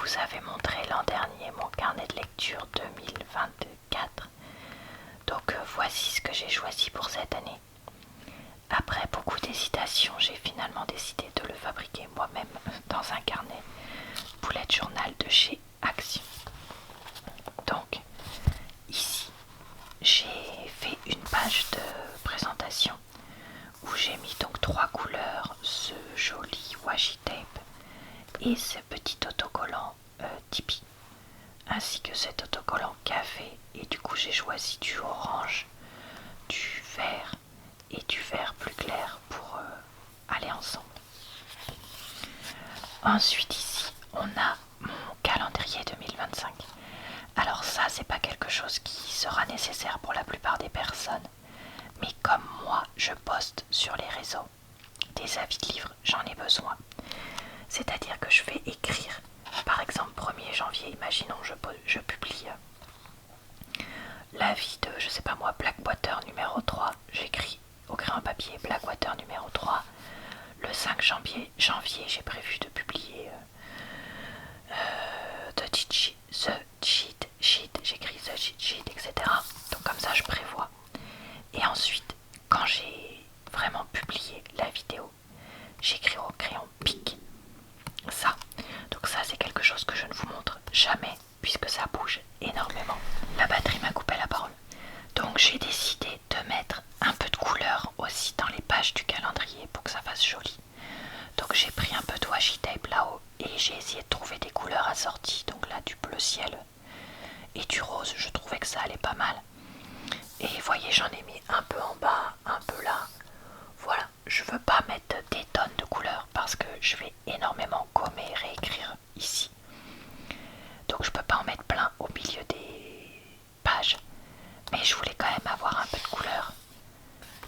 vous avais montré l'an dernier mon carnet de lecture 2024. Donc voici ce que j'ai choisi pour cette année. Après beaucoup d'hésitation, j'ai finalement décidé de le fabriquer moi-même dans un carnet bullet journal de chez Action. Donc ici, j'ai fait une page de présentation où j'ai mis donc 3 couleurs, ce joli washi tape et ce petit autocollant Tipeee, ainsi que cet autocollant café. Et du coup j'ai choisi du orange, du vert et du vert plus clair pour aller ensemble. Ensuite ici on a mon calendrier 2025. Alors ça c'est pas quelque chose qui sera nécessaire pour la plupart des personnes, mais comme moi je poste sur les réseaux des avis de livres, j'en ai besoin. C'est-à-dire que je vais écrire, par exemple 1er janvier, imaginons je publie l'avis de, je sais pas moi, Blackwater numéro 3, j'écris au crayon à papier Blackwater numéro 3. Le 5 janvier j'ai prévu de publier The Cheat Sheet, j'écris The Cheat Sheet, etc. Donc comme ça je prévois. Et ensuite, quand j'ai vraiment publié la vidéo, j'écris au crayon Bic ça. Donc ça c'est quelque chose que je ne vous montre jamais puisque ça bouge énormément. La batterie m'a coupé la parole. Donc j'ai décidé de mettre un peu de couleur aussi dans les pages du calendrier pour que ça fasse joli. Donc j'ai pris un peu de washi tape là-haut et j'ai essayé de trouver des couleurs assorties. Donc là du bleu ciel et du rose, je trouvais que ça allait pas mal. Et vous voyez, j'en ai mis un peu en bas, un peu là. Voilà, je veux pas mettre des tonnes de couleurs parce que je vais énormément gommer et réécrire ici. Donc je peux pas en mettre plein au milieu des pages. Mais je voulais quand même avoir un peu de couleur.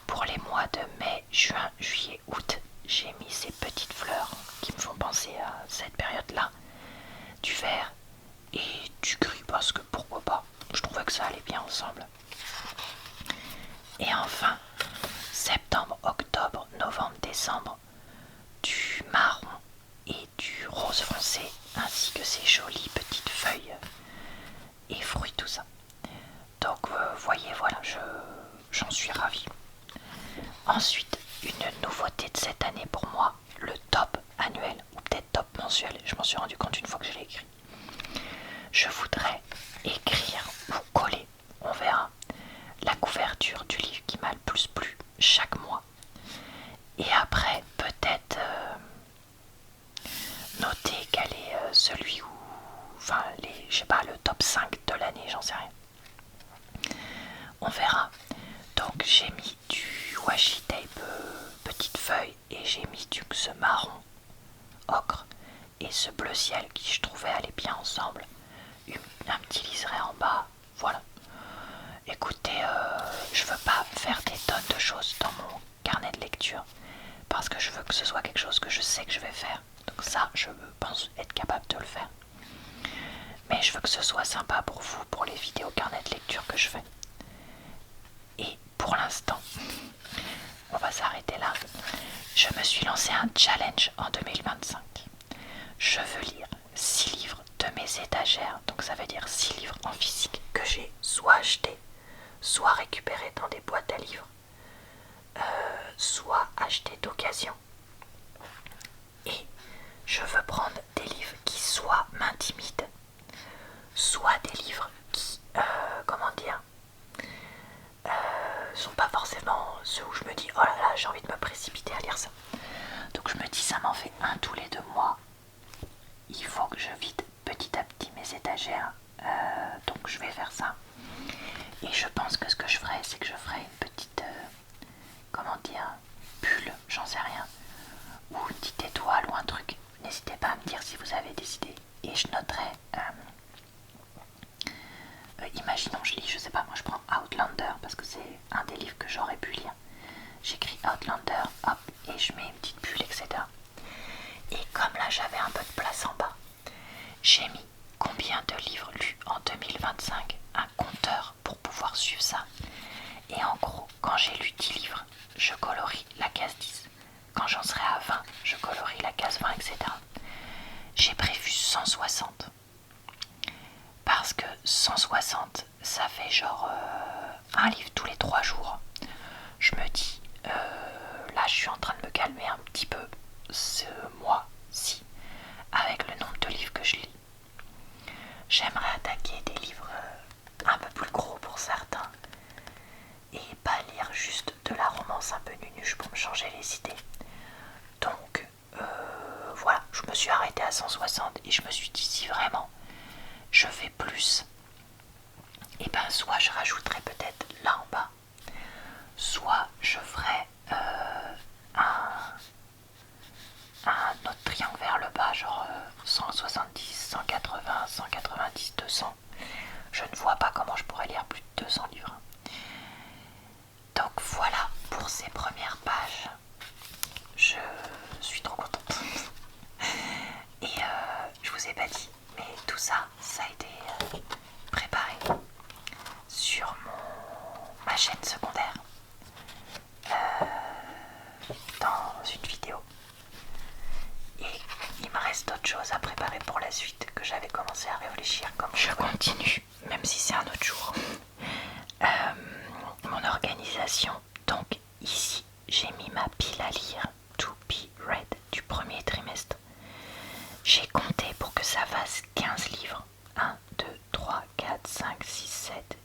Pour les mois de mai, juin, juillet, août, j'ai mis ces petites fleurs qui me font penser à cette période-là. Du vert et du gris parce que pourquoi pas. Je trouvais que ça allait bien ensemble. Et enfin, septembre, octobre, novembre, décembre, du marron et du rose foncé, ainsi que ces jolies petites feuilles et fruits, tout ça. Donc voyez, voilà, j'en suis ravie. Ensuite, une nouveauté de cette année pour moi, le top annuel, ou peut-être top mensuel, je m'en suis rendu compte une fois que je l'ai écrit. Je voudrais écrire ou coller, on verra, la couverture du livre qui m'a le plus plu chaque mois. Et après, peut-être noter quel est celui où, enfin, je sais pas, le top 5 de l'année, j'en sais rien. On verra. Donc j'ai mis du washi tape petite feuille et j'ai mis ce marron ocre et ce bleu ciel qui je trouvais allait bien ensemble. Un petit liseré en bas, voilà. Écoutez, je veux pas faire des tonnes de choses dans mon carnet de lecture parce que je veux que ce soit quelque chose que je sais que je vais faire. Donc ça, je pense être capable de le faire. Mais je veux que ce soit sympa pour vous, pour les vidéos carnet de lecture que je fais. Et pour l'instant, on va s'arrêter là. Je me suis lancé un challenge en 2025. Je veux lire 6 livres de mes étagères. Donc ça veut dire 6 livres en physique que j'ai soit achetés, soit récupérés dans des boîtes à livres, soit achetés d'occasion. Et je veux prendre des livres qui soit m'intimident, soit des livres qui, comment dire, sont pas forcément ceux où je me dis oh là là j'ai envie de me précipiter à lire ça. Donc je me dis ça m'en fait un tous les 2 mois. Il faut que je vide petit à petit mes étagères. Donc je vais faire ça. Et je pense que ce que je ferai, c'est que je ferai une petite, comment dire, bulle, j'en sais rien, ou une petite étoile ou un truc. N'hésitez pas à me dire si vous avez des idées. Et je noterai, imaginons je lis, je sais pas, moi je prends Outlander parce que c'est un des livres que j'aurais pu lire. J'écris Outlander, hop, et je mets une petite bulle, etc. Et comme là j'avais un peu de place en bas, j'ai mis combien de livres lus en 2025, un compteur pour pouvoir suivre ça. Et en gros, quand j'ai lu 10 livres, je colorie la case 10. Quand j'en serai à 20, je colorie la case 20, etc. J'ai prévu 160. Parce que 160, ça fait genre un livre tous les 3 jours. Je me dis, là je suis en train de me calmer un petit peu ce mois-ci avec le nombre de livres que je lis. J'aimerais attaquer des livres un peu plus gros pour certains et pas lire juste de la romance un peu nunuche pour me changer les idées. Donc voilà, je me suis arrêtée à 160 et je me suis dit si vraiment je fais plus, et ben soit je rajouterai peut-être là en bas, soit je ferai un autre triangle vers le bas, genre 170, 180, 190, 200. Je ne vois pas comment je pourrais lire plus de 200 livres. Donc voilà pour ces premières pages. Je suis trop contente. Et je vous ai pas dit, mais tout ça, ça a été préparé sur ma chaîne secondaire dans une vidéo. Et il me reste d'autres choses à préparer pour la suite que j'avais commencé à réfléchir comme je continue, même si c'est un autre jour. Mon organisation, donc ici j'ai mis ma pile à lire To Be Read du premier trimestre. J'ai compté pour que ça fasse 15 livres. 1, 2, 3, 4, 5, 6, 7,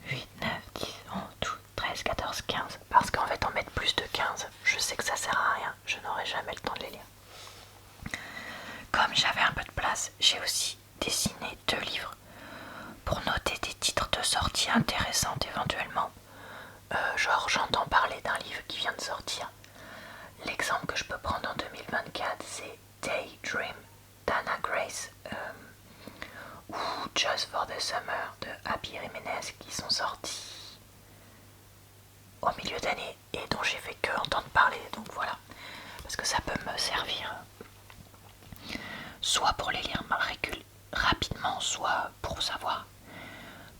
8, 9, 10, 11, 12, 13, 14, 15. Parce qu'en fait en mettre plus de 15, je sais que ça sert à rien, je n'aurai jamais le temps de les lire. Comme j'avais un peu de place, j'ai aussi dessiné 2 livres pour noter des titres de sortie intéressantes éventuellement. Genre j'entends parler d'un livre qui vient de sortir. L'exemple que je peux prendre en 2024 c'est Daydream d'Anna Grace ou Just for the Summer de Abby Jiménez qui sont sortis au milieu d'année et dont j'ai fait que entendre parler, donc voilà, parce que ça peut me servir soit pour les lire rapidement, soit pour savoir.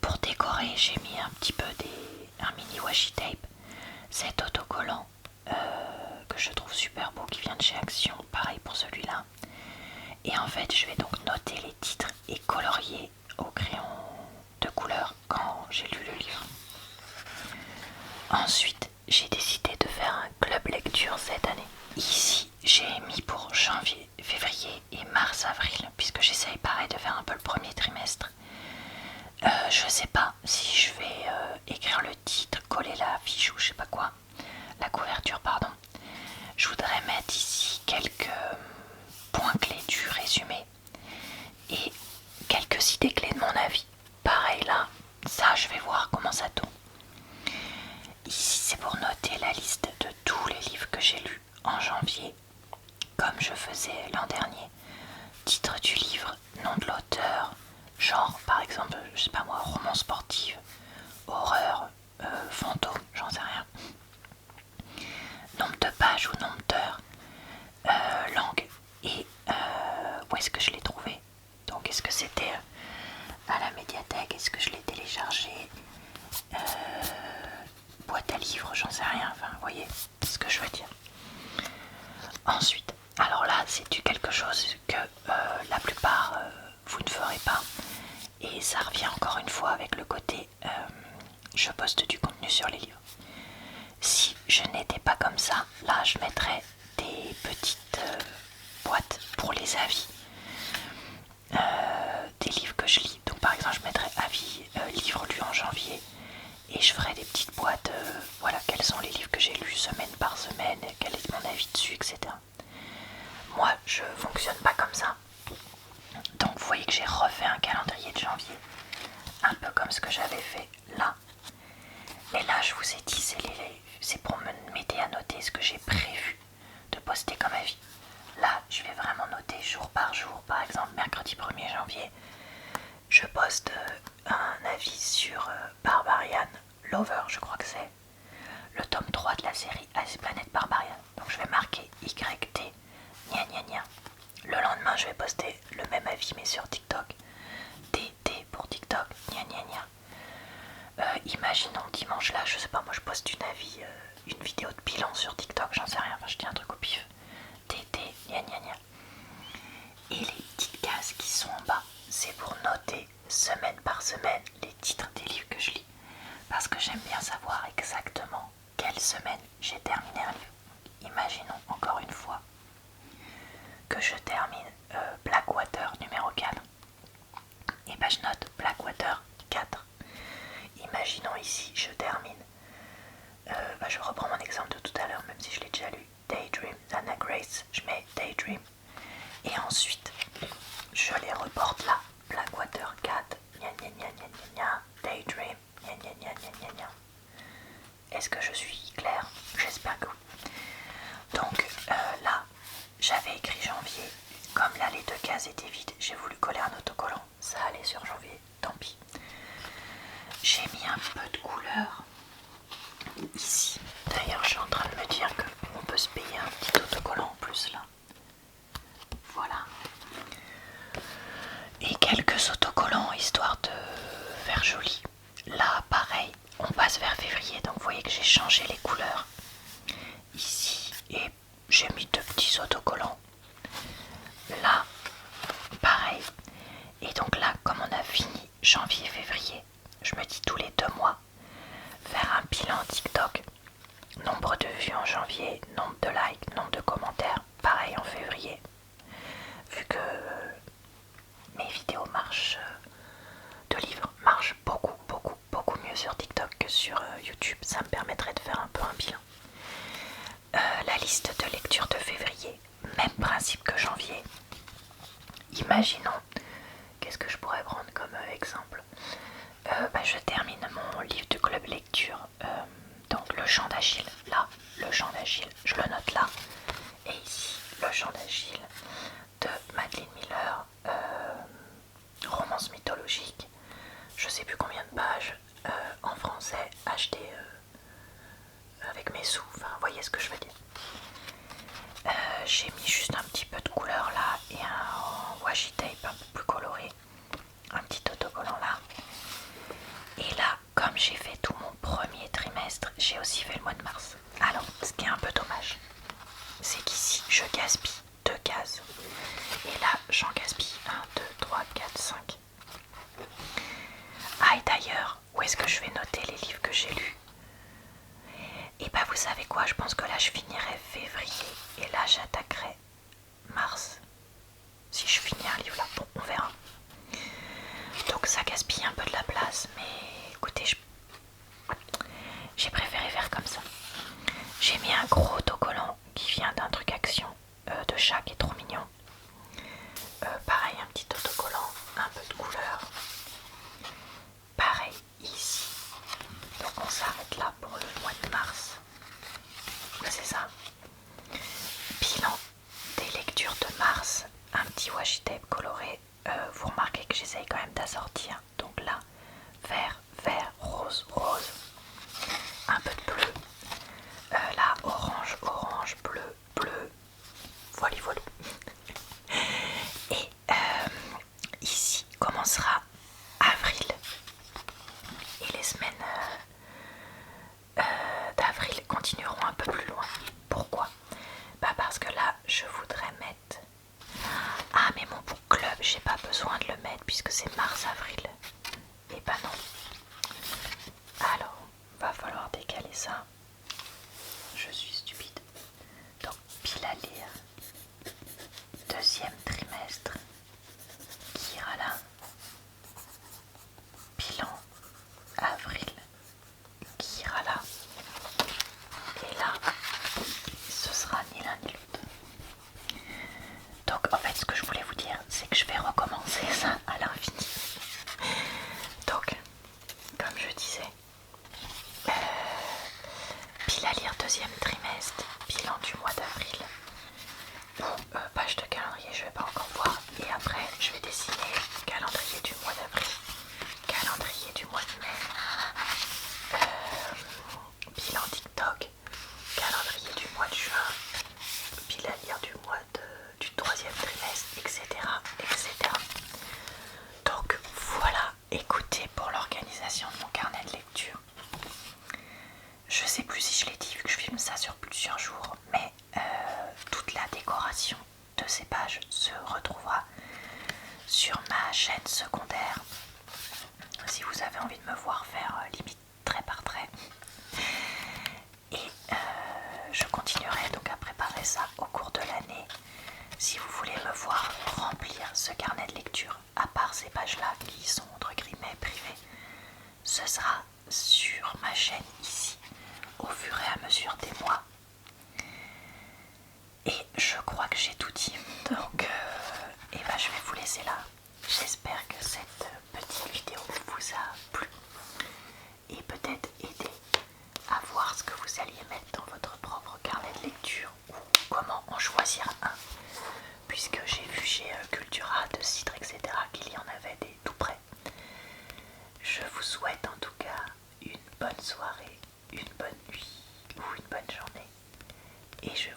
Pour décorer, j'ai mis un petit peu un mini washi tape, cet autocollant que je trouve super beau qui vient de chez Action, pareil pour celui-là. Et en fait, je vais donc noter les titres et colorier au crayon de couleur quand j'ai lu le livre. Ensuite, j'ai décidé de faire un club lecture cette année. Ici, j'ai mis pour janvier, février et mars-avril, puisque j'essaye pareil de faire un peu le premier trimestre. Je sais pas si je vais écrire le titre, coller la fiche ou je sais pas quoi, la couverture pardon. Je voudrais mettre ici quelques points clés du résumé et quelques idées clés de mon avis. Pareil là, ça je vais voir comment ça tourne. Ici c'est pour noter la liste de tous les livres que j'ai lus en janvier, comme je faisais l'an dernier. Titre du livre, nom de l'auteur, genre par exemple, je sais pas moi, roman sportif, horreur, fantôme, j'en sais rien. Nombre de pages ou nombre d'heures, langue et où est-ce que je l'ai trouvé. Donc est-ce que c'était à la médiathèque, est-ce que je l'ai téléchargé, boîte à livres, j'en sais rien, enfin vous voyez ce que je veux dire. Ensuite, alors là c'est du quelque chose que la plupart vous ne ferez pas. Et ça revient encore une fois avec le côté je poste du contenu sur les livres. Si je n'étais pas comme ça, là je mettrais des petites boîtes pour les avis des livres que je lis. Donc par exemple je mettrais avis livres lus en janvier et je ferais des petites boîtes, voilà quels sont les livres que j'ai lus semaine par semaine, quel est mon avis dessus, etc. Moi je fonctionne pas comme ça. Donc vous voyez que j'ai refait un calendrier de janvier, un peu comme ce que j'avais fait là. Mais là je vous ai dit c'est pour m'aider à noter ce que j'ai prévu de poster comme avis. Là je vais vraiment noter jour par jour. Par exemple mercredi 1er janvier je poste un avis sur Barbarian Lover, je crois que c'est le tome 3 de la série Ice Planet Barbarian. Donc je vais marquer YT gna gna gna. Le lendemain je vais poster le même avis mais sur TikTok. TT pour TikTok, gna gna gna. Imaginons dimanche là, je sais pas, moi je poste une avis, une vidéo de bilan sur TikTok, j'en sais rien, enfin je dis un truc au pif. TT, gna gna gna. Et les petites cases qui semaine par semaine les titres des livres que je lis parce que j'aime bien savoir exactement quelle semaine j'ai terminé un livre. Imaginons encore une fois que je termine Blackwater numéro 4. Et ben je note Blackwater 4. Imaginons ici je termine, je reprends mon exemple de tout à l'heure même si je l'ai déjà lu, Daydream d'Anna Grace, je mets Daydream. Et ensuite je les reporte là, Blackwater 4, gna gna gna gna gna gna, Daydream, gna gna gna gna gna gna. Est-ce que je suis claire? J'espère que oui. Donc là, j'avais écrit janvier. Comme là les deux cases étaient vides, j'ai voulu coller un autocollant. Ça allait sur janvier, tant pis. J'ai mis un peu de couleur ici. D'ailleurs, je suis en train de me dire qu'on peut se payer un petit autocollant en plus là. Voilà. Et quelques autocollants histoire de faire joli. Là, pareil, on passe vers février, donc vous voyez que j'ai changé les couleurs ici et j'ai mis deux petits autocollants. Là, pareil. Et donc là, comme on a fini janvier-février, je me dis tous les 2 mois, faire un bilan TikTok. Nombre de vues en janvier, nombre de likes, nombre de commentaires, pareil en février. Vu que mes vidéos marchent, de livres marchent beaucoup mieux sur TikTok que sur YouTube, ça me permettrait de faire un peu un bilan. La liste de lecture de février, même principe que janvier. Imaginons, qu'est-ce que je pourrais prendre comme exemple? Je termine mon livre de club lecture, donc le chant d'Achille, là, le chant d'Achille, je le note là, et ici, le chant d'Achille de Madeline Miller, romance mythologique, je sais plus combien de pages, en français, acheté avec mes sous, enfin, vous voyez ce que je veux dire. J'ai mis juste un petit peu de couleur là et un washi tape un peu plus coloré, un petit autocollant là. Et là, comme j'ai fait tout mon premier trimestre, j'ai aussi fait le mois de mars. Alors, ce qui est un peu dommage, c'est qu'ici, je gaspille 2 cases. Et là, j'en gaspille 1, 2, 3, 4, 5. Ah, et d'ailleurs, où est-ce que je vais noter les livres que j'ai lus? Et bah, vous savez quoi, je pense que là, je finirai février. Et là, j'attaquerai mars. Si je finis un livre là, bon, on verra. Donc ça gaspille un peu de la place, mais écoutez, j'ai préféré faire comme ça. J'ai mis un gros autocollant qui vient d'un truc action de chat qui est trop mignon. Pareil, un petit autocollant, un peu de couleur. Pareil ici. Donc on s'arrête là pour le mois de mars. C'est ça. Bilan des lectures de mars. Un petit washi tape coloré. Vous remarquez que j'essaye quand même d'assortir. Donc là, vert, vert, rose, rose. Un peu de bleu. Là, orange, orange, bleu, bleu. Voilà, voilà. Et ici commencera avril. Et les semaines d'avril continueront un peu plus loin. Pourquoi? Parce que là, je voudrais mettre... Ah, mais mon book club, j'ai pas besoin de le mettre puisque c'est mars-avril. Et bah non. Alors, va falloir décaler ça. Je suis stupide. Donc, pile à lire. 2e trimestre. Qui ira là? Bilan. Avril. Qui ira là? Et là, ce sera ni l'un ni l'autre. Donc en fait ce que je voulais vous dire, c'est que je vais recommencer ça à l'infini. Donc, comme je disais, pile à lire 2e trimestre, bilan du mois d'avril, ou page de calendrier, je vais pas encore voir. Et après, je vais dessiner calendrier du mois d'avril, calendrier du mois de mai, bilan TikTok, calendrier du mois de juin, pile à lire du 3e trimestre, etc., etc. Donc voilà, écoutez, pour l'organisation de mon carnet de lecture. Je sais plus si je l'ai dit vu que je filme ça sur plusieurs jours, mais toute la décoration de ces pages se retrouvera sur ma chaîne secondaire si vous avez envie de me voir faire limite trait par trait. Et je continuerai donc à préparer ça au cours de l'année. Si vous voulez me voir remplir ce carnet de lecture, à part ces pages-là qui sont entre guillemets privées, ce sera sur ma chaîne ici, au fur et à mesure des mois. Et je crois que j'ai tout dit, donc et ben, je vais vous laisser là. J'espère que cette petite vidéo vous a plu et peut-être aidé à voir ce que vous alliez mettre dans votre propre carnet de lecture ou comment en choisir un, puisque j'ai vu chez Cultura, De Cidre, etc. qu'il y en avait des tout près. Je vous souhaite en tout cas une bonne soirée, une bonne nuit ou une bonne journée et je